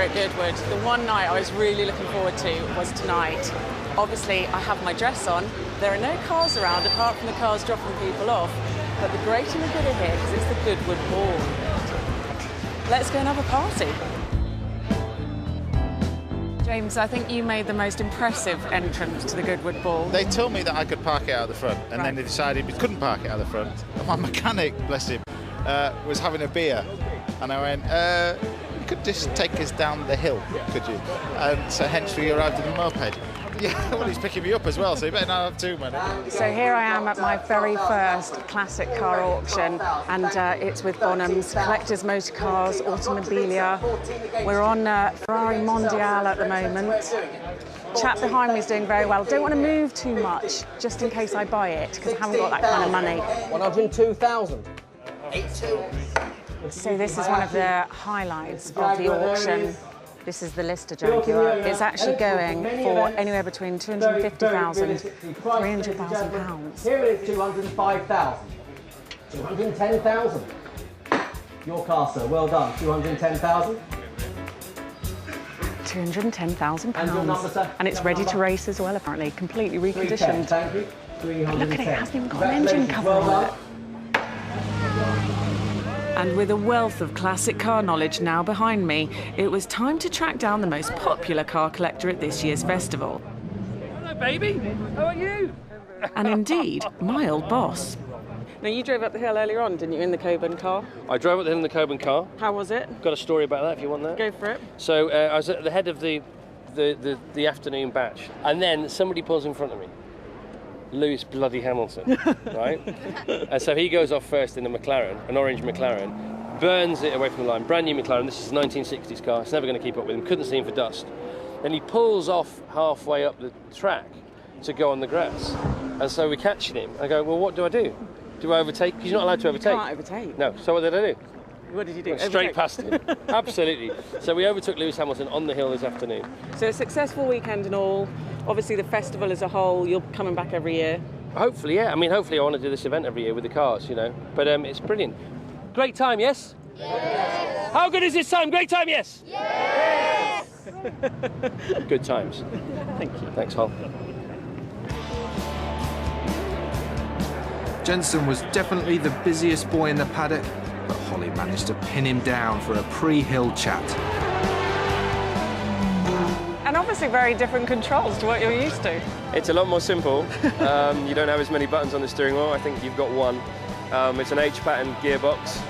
at Goodwood. The one night I was really looking forward to was tonight. Obviously, I have my dress on. There are no cars around apart from the cars dropping people off. But the great and the good are here because it's the Goodwood Ball. Let's go and have a party. James, I think you made the most impressive entrance to the Goodwood Ball. They told me that I could park it out the front, and then they decided we couldn't park it out the front. And my mechanic, bless him, was having a beer, and I went, you could just take us down the hill, could you? And so hence we arrived in the moped. Yeah, well, he's picking me up as well, so you better not have too many. So here I am at my very first classic car auction, and it's with Bonhams, Collectors Motor Cars, Automobilia. We're on Ferrari Mondial at the moment. Chap behind me is doing very well. Don't want to move too much, just in case I buy it, because I haven't got that kind of money. 102,000. 82. So this is one of the highlights of the auction. This is the Lister Jaguar. It's actually going for anywhere between 250,000 to 300,000 pounds. Here it is 205,000. 210,000. Your car, sir. Well done. 210,000. 210,000 And your number, pounds. sir? And it's ready to race as well, apparently. Completely reconditioned. 310, thank you. 310. Look at it, it hasn't even got an engine cover on it. And with a wealth of classic car knowledge now behind me, it was time to track down the most popular car collector at this year's festival. Hello, baby. How are you? And indeed, my old boss. Now, you drove up the hill earlier on, didn't you, in the Coburn car? I drove up the hill in the Coburn car. How was it? Got a story about that if you want that. Go for it. So I was at the head of the afternoon batch, and then somebody pulls in front of me. Lewis bloody Hamilton, right? And so he goes off first in a McLaren, an orange McLaren, burns it away from the line. Brand new McLaren, this is a 1960s car, it's never going to keep up with him, couldn't see him for dust. Then he pulls off halfway up the track to go on the grass. And so we're catching him. I go, well, what do I do? Do I overtake? Because you're not allowed to overtake. You can't overtake. No, so what did I do? What did you do? Straight past him. Absolutely. So we overtook Lewis Hamilton on the hill this afternoon. So a successful weekend and all. Obviously the festival as a whole, you're coming back every year. Hopefully, yeah. I mean, hopefully I want to do this event every year with the cars, you know. But it's brilliant. Great time, yes? Yes. How good is this time? Great time, yes? Yes. Good times. Thank you. Thanks, Hol. Jensen was definitely the busiest boy in the paddock, but Holly managed to pin him down for a pre-hill chat. And obviously very different controls to what you're used to. It's a lot more simple. You don't have as many buttons on the steering wheel. I think you've got one. It's an H-pattern gearbox,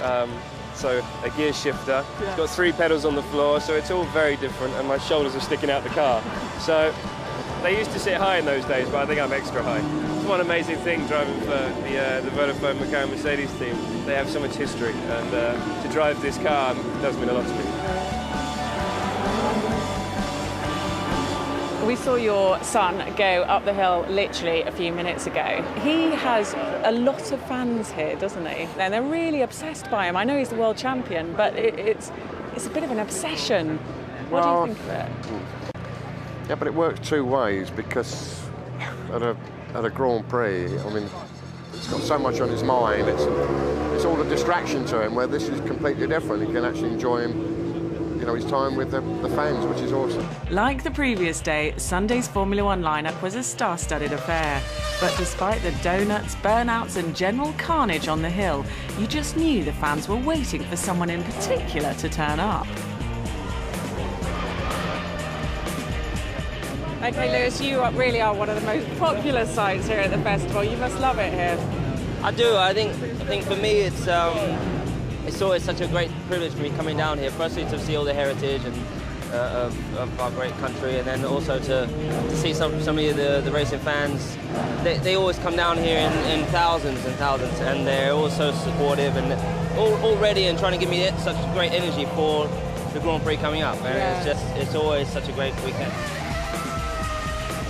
so a gear shifter. Yeah. It's got 3 pedals on the floor, so it's all very different, and my shoulders are sticking out the car. So they used to sit high in those days, but I think I'm extra high. It's one amazing thing driving for the Vodafone McLaren Mercedes team. They have so much history, and to drive this car does mean a lot to me. We saw your son go up the hill literally a few minutes ago. He has a lot of fans here, doesn't he? And they're really obsessed by him. I know he's the world champion, but it's a bit of an obsession. What do you think of it? Yeah, but it works 2 ways, because at a Grand Prix, I mean, he's got so much on his mind. It's all a distraction to him, where this is completely different. He can actually enjoy his time with the fans, which is awesome. Like the previous day, Sunday's Formula One lineup was a star-studded affair. But despite the donuts, burnouts and general carnage on the hill, you just knew the fans were waiting for someone in particular to turn up. OK, Lewis, you really are one of the most popular sights here at the festival. You must love it here. I do. I think for me it's always such a great privilege for me coming down here. Firstly, to see all the heritage and of our great country, and then also to see some of the racing fans. They always come down here in thousands and thousands, and they're all so supportive and all ready and trying to give me such great energy for the Grand Prix coming up. And it's always such a great weekend.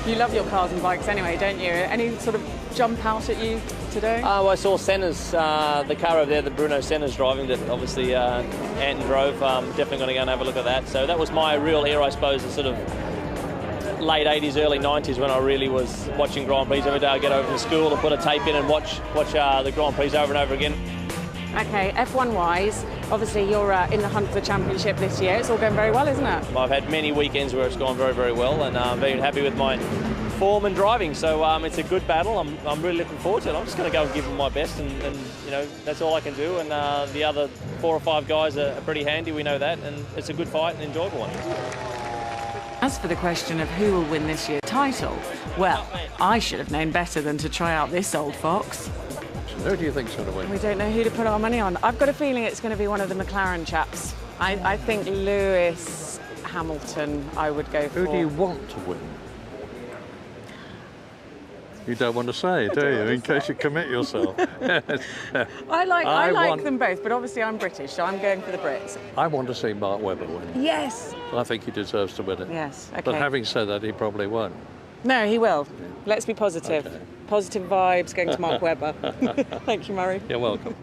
You love your cars and bikes anyway, don't you? Any sort of jump out at you today? Well, I saw Senna's, the car over there that Bruno Senna's driving, that obviously Anton drove. Definitely going to go and have a look at that. So that was my real hero, I suppose, the sort of late 80s, early 90s, when I really was watching Grand Prix every day. I'd get over to school and put a tape in and watch the Grand Prix over and over again. OK, F1-wise, Obviously, you're in the hunt for the championship this year. It's all going very well, isn't it? I've had many weekends where it's gone very, very well, and I'm very happy with my form and driving. So it's a good battle. I'm really looking forward to it. I'm just going to go and give them my best, and you know, that's all I can do. And the other 4 or 5 guys are pretty handy. We know that, and it's a good fight and enjoyable one. As for the question of who will win this year's title, well, I should have known better than to try out this old fox. Who do you think's going to win? We don't know who to put our money on. I've got a feeling it's going to be one of the McLaren chaps. I think Lewis Hamilton I would go for. Who do you want to win? You don't want to say, do you? In case you commit yourself. I like them both, but obviously I'm British, so I'm going for the Brits. I want to see Mark Webber win. Yes. I think he deserves to win it. Yes, okay. But having said that, he probably won't. No, he will. Let's be positive. Okay. Positive vibes going to Mark Webber. Thank you, Murray. You're welcome.